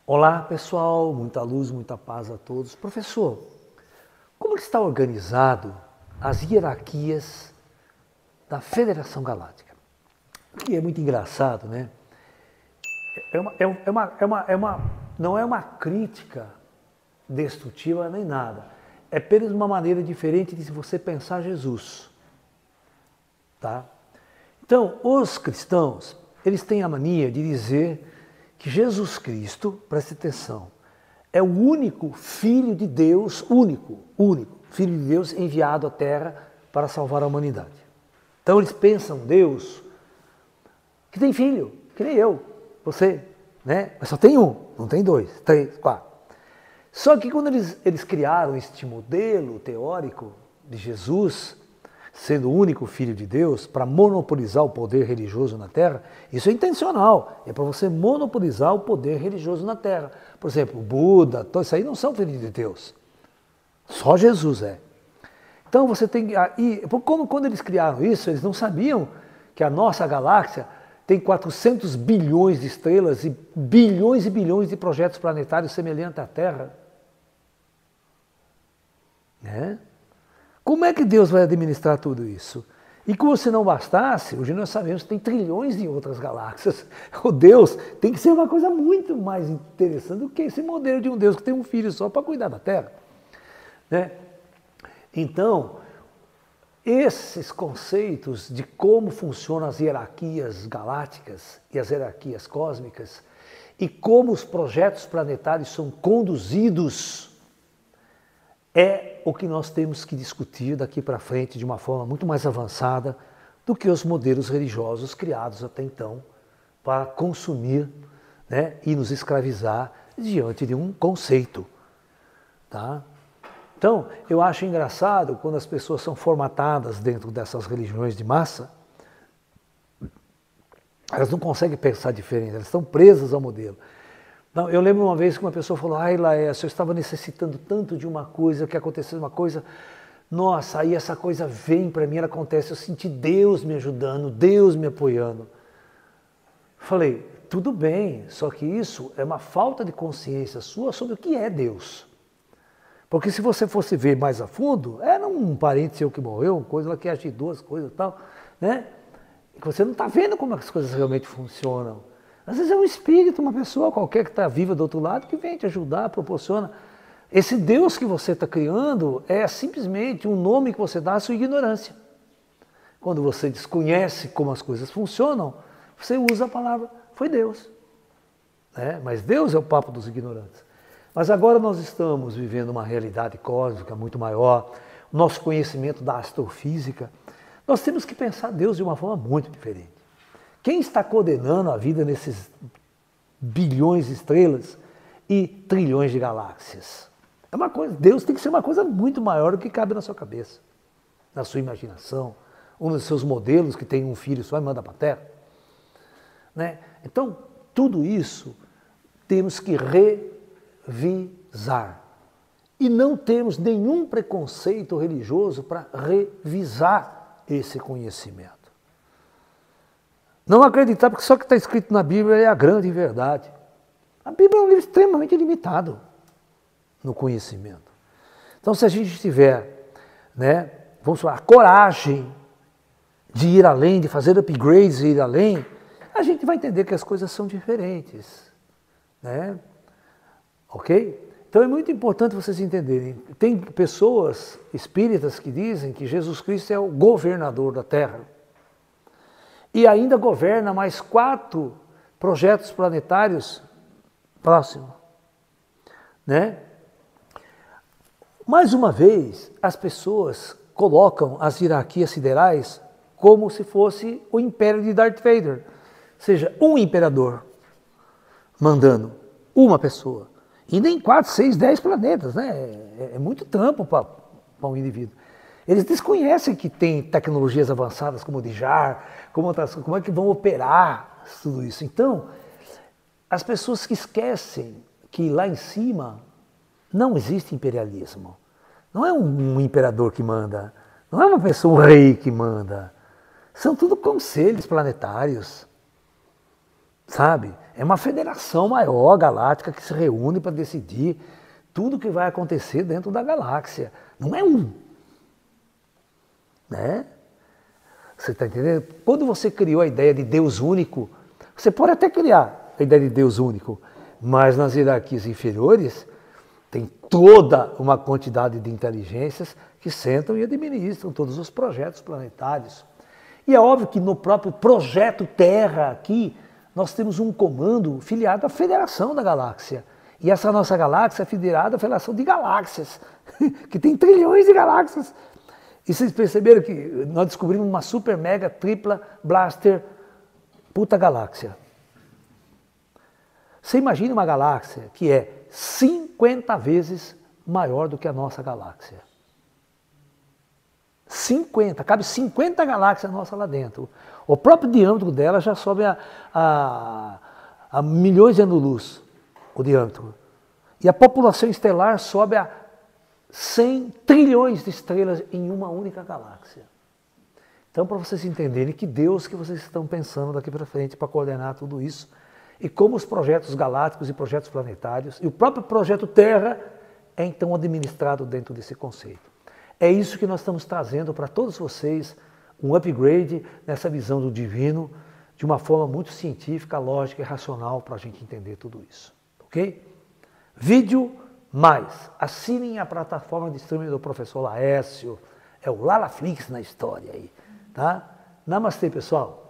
Olá pessoal, muita luz, muita paz a todos. Professor, como está organizado as hierarquias da Federação Galáctica? Que é muito engraçado, né? Não é uma crítica destrutiva nem nada. É apenas uma maneira diferente de você pensar Jesus. Tá? Então, os cristãos, eles têm a mania de dizer que Jesus Cristo, preste atenção, é o único Filho de Deus, único Filho de Deus enviado à Terra para salvar a humanidade. Então eles pensam Deus que tem filho, que nem eu, você, né? Mas só tem um, não tem dois, três, quatro. Só que quando eles criaram este modelo teórico de Jesus, sendo o único Filho de Deus, para monopolizar o poder religioso na Terra, isso é intencional, é para você monopolizar o poder religioso na Terra. Por exemplo, Buda, isso aí não são filhos de Deus, só Jesus é. Então você tem que... Quando eles criaram isso, eles não sabiam que a nossa galáxia tem 400 bilhões de estrelas e bilhões de projetos planetários semelhantes à Terra. Né? Como é que Deus vai administrar tudo isso? E como se não bastasse, hoje nós sabemos que tem trilhões de outras galáxias. O Deus tem que ser uma coisa muito mais interessante do que esse modelo de um Deus que tem um filho só para cuidar da Terra. Né? Então, esses conceitos de como funcionam as hierarquias galácticas e as hierarquias cósmicas e como os projetos planetários são conduzidos é o que nós temos que discutir daqui para frente de uma forma muito mais avançada do que os modelos religiosos criados até então para consumir, né, e nos escravizar diante de um conceito. Tá? Então, eu acho engraçado quando as pessoas são formatadas dentro dessas religiões de massa, elas não conseguem pensar diferente, elas estão presas ao modelo. Não, eu lembro uma vez que uma pessoa falou, ai Laércio, eu estava necessitando tanto de uma coisa, que aconteceu uma coisa, nossa, aí essa coisa vem para mim, ela acontece, eu senti Deus me ajudando, Deus me apoiando. Falei, tudo bem, só que isso é uma falta de consciência sua sobre o que é Deus. Porque se você fosse ver mais a fundo, era um parente seu que morreu, uma coisa lá que ajudou as coisas e tal, né? E você não está vendo como as coisas realmente funcionam. Às vezes é um espírito, uma pessoa qualquer que está viva do outro lado, que vem te ajudar, proporciona. Esse Deus que você está criando é simplesmente um nome que você dá à sua ignorância. Quando você desconhece como as coisas funcionam, você usa a palavra, foi Deus. Né? Mas Deus é o papo dos ignorantes. Mas agora nós estamos vivendo uma realidade cósmica muito maior, o nosso conhecimento da astrofísica, nós temos que pensar Deus de uma forma muito diferente. Quem está coordenando a vida nesses bilhões de estrelas e trilhões de galáxias? É uma coisa, Deus tem que ser uma coisa muito maior do que cabe na sua cabeça, na sua imaginação, um dos seus modelos que tem um filho só e manda para a Terra. Né? Então, tudo isso temos que revisar. E não temos nenhum preconceito religioso para revisar esse conhecimento. Não acreditar, porque só o que está escrito na Bíblia é a grande verdade. A Bíblia é um livro extremamente limitado no conhecimento. Então, se a gente tiver, né, vamos falar, coragem de ir além, de fazer upgrades e ir além, a gente vai entender que as coisas são diferentes. Né? Ok? Então é muito importante vocês entenderem. Tem pessoas espíritas que dizem que Jesus Cristo é o governador da Terra. E ainda governa mais 4 projetos planetários próximos. Né? Mais uma vez, as pessoas colocam as hierarquias siderais como se fosse o império de Darth Vader. Ou seja, um imperador mandando uma pessoa. E nem 4, 6, 10 planetas. Né? É muito trampo para um indivíduo. Eles desconhecem que tem tecnologias avançadas como o DJAR, como é que vão operar tudo isso. Então, as pessoas que esquecem que lá em cima não existe imperialismo. Não é um imperador que manda, não é uma pessoa, um rei que manda. São tudo conselhos planetários. sabe? É uma federação maior galáctica que se reúne para decidir tudo que vai acontecer dentro da galáxia. Não é um. Né? Você está entendendo? Quando você criou a ideia de Deus único, você pode até criar a ideia de Deus único, mas nas hierarquias inferiores tem toda uma quantidade de inteligências que sentam e administram todos os projetos planetários. E é óbvio que no próprio projeto Terra aqui, nós temos um comando filiado à Federação da Galáxia. E essa nossa galáxia é filiada à Federação de Galáxias, que tem trilhões de galáxias. E vocês perceberam que nós descobrimos uma super, mega, tripla, blaster, puta galáxia. Você imagina uma galáxia que é 50 vezes maior do que a nossa galáxia. 50, cabe 50 galáxias nossas lá dentro. O próprio diâmetro dela já sobe a milhões de anos-luz, o diâmetro. E a população estelar sobe a 100 trilhões de estrelas em uma única galáxia. Então, para vocês entenderem que Deus que vocês estão pensando daqui para frente para coordenar tudo isso, e como os projetos galácticos e projetos planetários, e o próprio projeto Terra é então administrado dentro desse conceito. É isso que nós estamos trazendo para todos vocês, um upgrade nessa visão do divino, de uma forma muito científica, lógica e racional para a gente entender tudo isso. Ok? Vídeo mais. Assinem a plataforma de streaming do professor Laércio. É o Lalaflix na história aí. Tá? Namastê, pessoal.